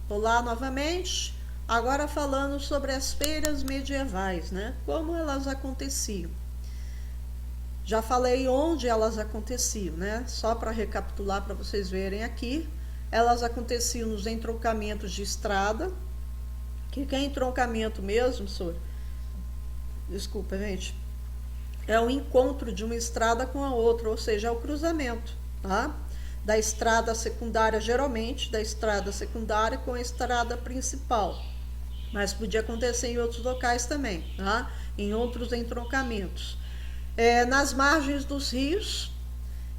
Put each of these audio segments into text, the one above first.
Olá novamente, agora falando sobre as feiras medievais, né? Como elas aconteciam. Já falei onde elas aconteciam, né? Só para recapitular para vocês verem aqui, elas aconteciam nos entroncamentos de estrada. Que é entroncamento mesmo, senhor? Desculpa, gente. É o encontro de uma estrada com a outra, ou seja, é o cruzamento, tá? Da estrada secundária, geralmente, da estrada secundária com a estrada principal. Mas podia acontecer em outros locais também, tá? Em outros entroncamentos. Nas margens dos rios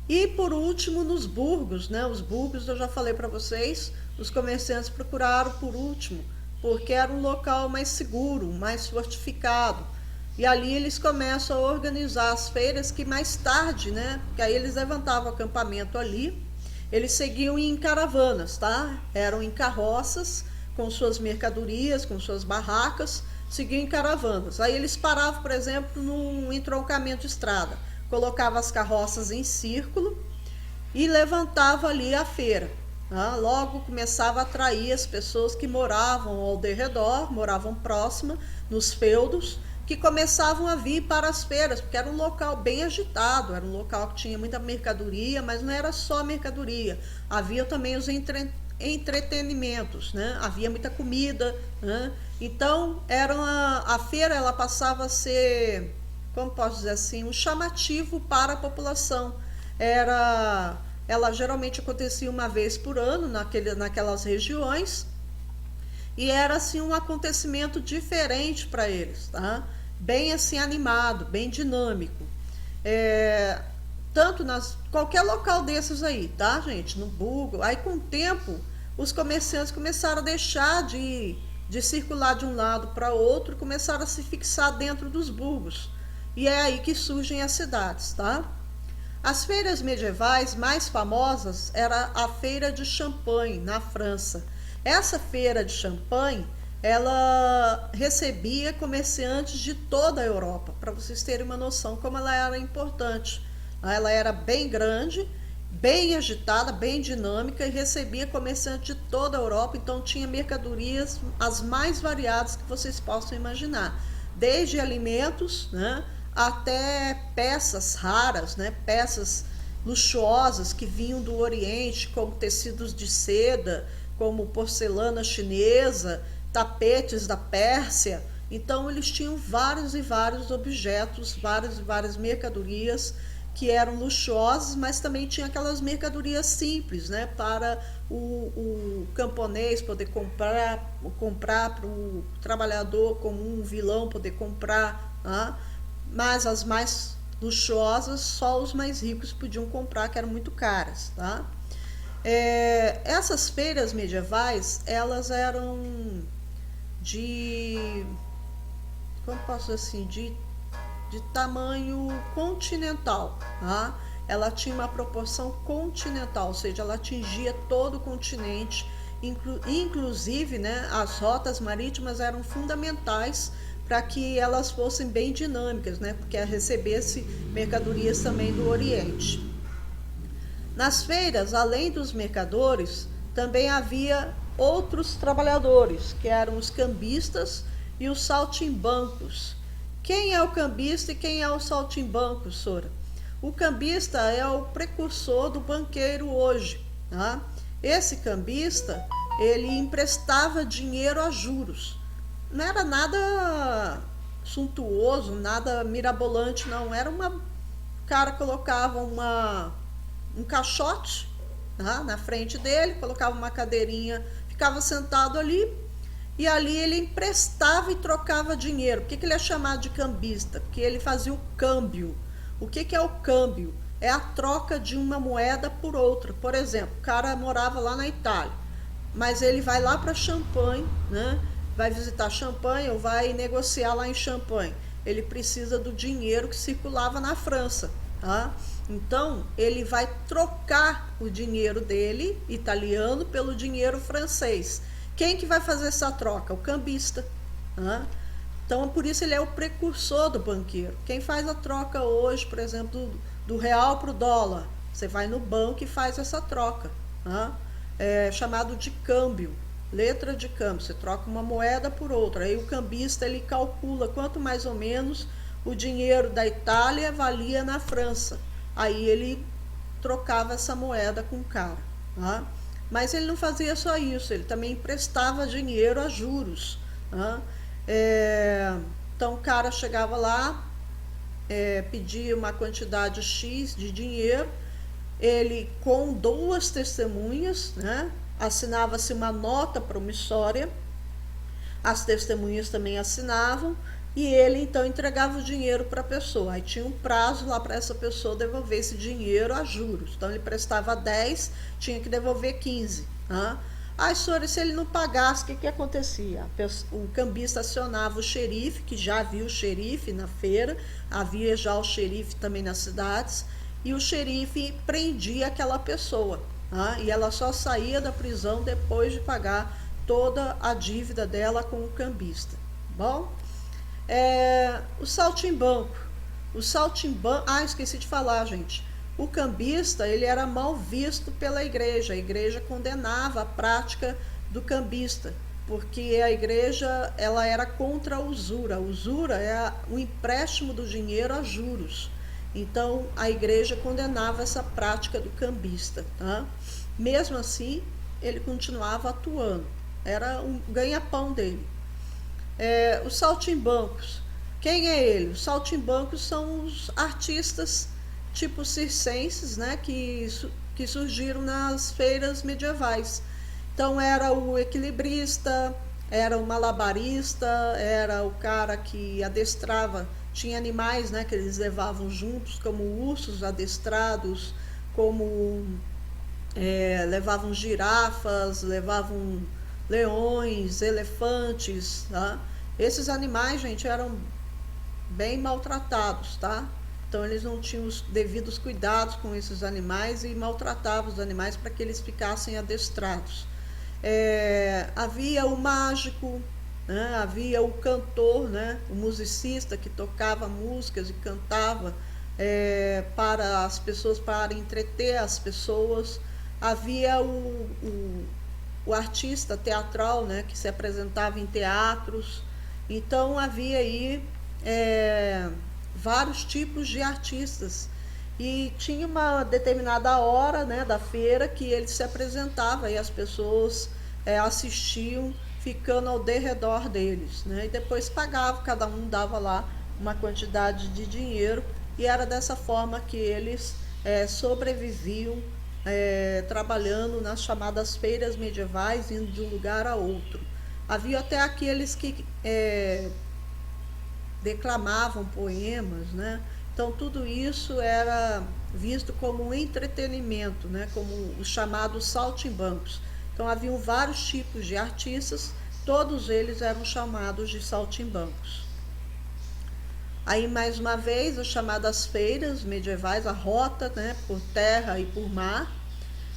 e, por último, nos burgos, né? Os burgos, eu já falei para vocês, os comerciantes procuraram por último, porque era um local mais seguro, mais fortificado. E ali eles começam a organizar as feiras que mais tarde, né? Que aí eles levantavam acampamento ali. Eles seguiam em caravanas, tá? Eram em carroças, com suas mercadorias, com suas barracas, seguiam em caravanas. Aí eles paravam, por exemplo, num entroncamento de estrada, colocavam as carroças em círculo e levantava ali a feira. Tá? Logo começava a atrair as pessoas que moravam ao redor, moravam próxima, nos feudos, que começavam a vir para as feiras, porque era um local bem agitado, era um local que tinha muita mercadoria, mas não era só mercadoria, havia também os entretenimentos, né? Havia muita comida, né? Então a feira ela passava a ser, como posso dizer assim, um chamativo para a população. Ela geralmente acontecia uma vez por ano naquelas regiões e era assim um acontecimento diferente para eles, tá? Bem assim animado, bem dinâmico. Tanto qualquer local desses aí, tá, gente? No Google. Aí com o tempo, os comerciantes começaram a deixar de circular de um lado para outro e começaram a se fixar dentro dos burgos. E é aí que surgem as cidades, tá? As feiras medievais mais famosas era a Feira de Champagne, na França. Essa feira de Champagne, ela recebia comerciantes de toda a Europa, para vocês terem uma noção como ela era importante. Ela era bem grande, bem agitada, bem dinâmica e recebia comerciantes de toda a Europa, então tinha mercadorias as mais variadas que vocês possam imaginar, desde alimentos, né, até peças raras, né, peças luxuosas que vinham do Oriente, como tecidos de seda, como porcelana chinesa, tapetes da Pérsia. Então eles tinham vários e vários objetos, várias e várias mercadorias que eram luxuosas, mas também tinha aquelas mercadorias simples, né, para o camponês poder comprar para o trabalhador comum, vilão poder comprar, tá? Mas as mais luxuosas só os mais ricos podiam comprar, que eram muito caras, tá? Essas feiras medievais, elas eram de, como posso dizer assim, de tamanho continental, tá? Ela tinha uma proporção continental, ou seja, ela atingia todo o continente, inclusive, né, as rotas marítimas eram fundamentais para que elas fossem bem dinâmicas, né, porque recebesse mercadorias também do Oriente. Nas feiras, além dos mercadores, também havia outros trabalhadores, que eram os cambistas e os saltimbancos. Quem é o cambista e quem é o saltimbanco, Sora? O cambista é o precursor do banqueiro hoje, tá? Esse cambista, ele emprestava dinheiro a juros. Não era nada suntuoso, nada mirabolante, não. Era o cara colocava um caixote, tá, na frente dele, colocava uma cadeirinha, ficava sentado ali, e ali ele emprestava e trocava dinheiro. Por que ele é chamado de cambista? Porque ele fazia o câmbio. O que é o câmbio? É a troca de uma moeda por outra. Por exemplo, o cara morava lá na Itália, mas ele vai lá para Champagne, né? Vai visitar Champagne ou vai negociar lá em Champagne. Ele precisa do dinheiro que circulava na França, tá? Então, ele vai trocar o dinheiro dele, italiano, pelo dinheiro francês. Quem que vai fazer essa troca? O cambista. Tá? Então, por isso ele é o precursor do banqueiro. Quem faz a troca hoje, por exemplo, do real para o dólar? Você vai no banco e faz essa troca. Tá? É chamado de câmbio. letra de câmbio, você troca uma moeda por outra. Aí o cambista ele calcula quanto mais ou menos o dinheiro da Itália valia na França. Aí ele trocava essa moeda com o cara. Tá? Mas ele não fazia só isso, ele também emprestava dinheiro a juros. Tá? Então o cara chegava lá, pedia uma quantidade X de dinheiro, ele com duas testemunhas, né, assinava-se uma nota promissória, as testemunhas também assinavam, e ele então entregava o dinheiro para a pessoa. Aí tinha um prazo lá para essa pessoa devolver esse dinheiro a juros. Então ele prestava 10, tinha que devolver 15. Né? Aí, senhores, se ele não pagasse, o que acontecia? O cambista acionava o xerife, que já havia o xerife na feira, havia já o xerife também nas cidades, e o xerife prendia aquela pessoa. Né? E ela só saía da prisão depois de pagar toda a dívida dela com o cambista. Bom? O saltimbanco. Esqueci de falar, gente. O cambista, ele era mal visto pela igreja. A igreja condenava a prática do cambista, porque a igreja ela era contra a usura. A usura é o empréstimo do dinheiro a juros. Então, a igreja condenava essa prática do cambista. Tá? Mesmo assim, ele continuava atuando. Era um ganha-pão dele. Os saltimbancos. Quem é ele? Os saltimbancos são os artistas tipo circenses, né, que surgiram nas feiras medievais. Então era o equilibrista, era o malabarista, era o cara que adestrava, tinha animais, né, que eles levavam juntos, como ursos adestrados, como levavam girafas, levavam leões, elefantes, tá? Esses animais, gente, eram bem maltratados, tá? Então eles não tinham os devidos cuidados com esses animais e maltratavam os animais para que eles ficassem adestrados. Havia o mágico, né? Havia o cantor, né? O musicista que tocava músicas e cantava para as pessoas, para entreter as pessoas. Havia o artista teatral, né, que se apresentava em teatros. Então havia aí vários tipos de artistas. E tinha uma determinada hora, né, da feira que ele se apresentava e as pessoas assistiam ficando ao derredor deles. Né, e depois pagavam, cada um dava lá uma quantidade de dinheiro e era dessa forma que eles sobreviviam trabalhando nas chamadas feiras medievais, indo de um lugar a outro. Havia até aqueles que declamavam poemas, né? Então tudo isso era visto como um entretenimento, né? Como os chamados saltimbancos. Então haviam vários tipos de artistas, todos eles eram chamados de saltimbancos. Aí, mais uma vez, as chamadas feiras medievais, a rota, né, por terra e por mar.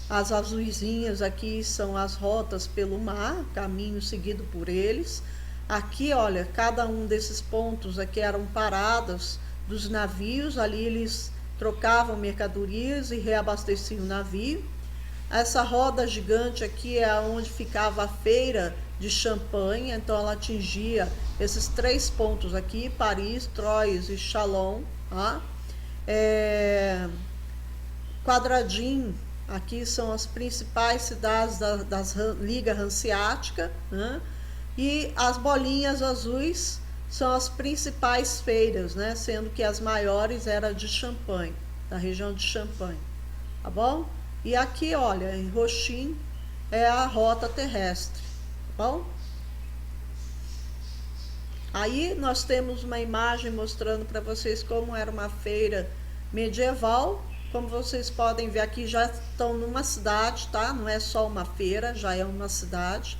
As azuisinhas aqui são as rotas pelo mar, caminho seguido por eles. Aqui, olha, cada um desses pontos aqui eram paradas dos navios, ali eles trocavam mercadorias e reabasteciam o navio. Essa roda gigante aqui é onde ficava a feira de Champagne, então ela atingia esses 3 pontos aqui, Paris, Troyes e Chalon. Tá? Quadradinho, aqui são as principais cidades das Liga Hanseática, né? E as bolinhas azuis são as principais feiras, né? Sendo que as maiores eram de Champagne, da região de Champagne, tá bom? E aqui, olha, em roxinho é a rota terrestre, tá bom? Aí nós temos uma imagem mostrando para vocês como era uma feira medieval. Como vocês podem ver aqui, já estão numa cidade, tá? Não é só uma feira, já é uma cidade.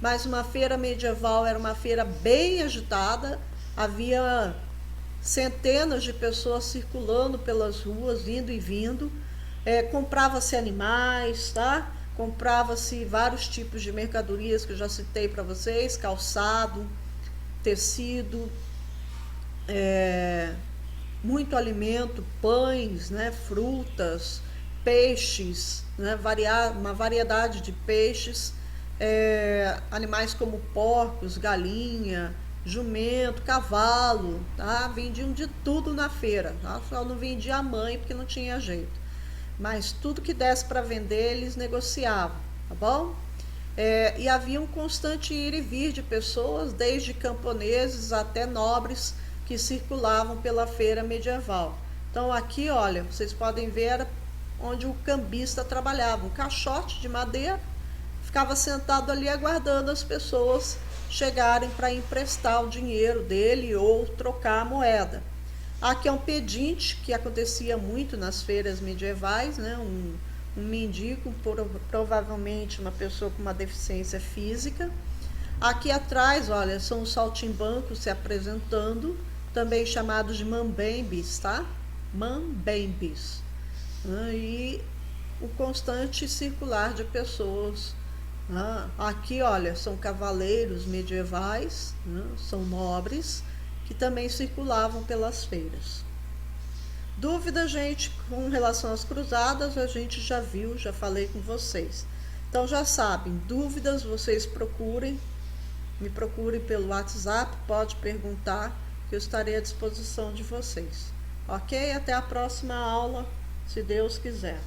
Mas uma feira medieval era uma feira bem agitada. Havia centenas de pessoas circulando pelas ruas, indo e vindo. Comprava-se animais, tá? Comprava-se vários tipos de mercadorias que eu já citei para vocês, calçado, tecido, muito alimento, pães, né, frutas, peixes, né, uma variedade de peixes, animais como porcos, galinha, jumento, cavalo, tá? Vendiam de tudo na feira, tá? Só não vendia a mãe porque não tinha jeito. Mas tudo que desse para vender eles negociavam, tá bom? E havia um constante ir e vir de pessoas, desde camponeses até nobres, que circulavam pela feira medieval. Então aqui, olha, vocês podem ver onde o cambista trabalhava, um caixote de madeira, ficava sentado ali aguardando as pessoas chegarem para emprestar o dinheiro dele ou trocar a moeda. Aqui é um pedinte, que acontecia muito nas feiras medievais, né? Um mendigo, provavelmente uma pessoa com uma deficiência física. Aqui atrás, olha, são os saltimbancos se apresentando, também chamados de mambembes, tá? Mambembes. E o constante circular de pessoas. Aqui, olha, são cavaleiros medievais, né? São nobres, que também circulavam pelas feiras. Dúvida, gente, com relação às cruzadas, a gente já viu, já falei com vocês. Então já sabem, dúvidas vocês me procurem pelo WhatsApp, pode perguntar que eu estarei à disposição de vocês. Ok? Até a próxima aula, se Deus quiser.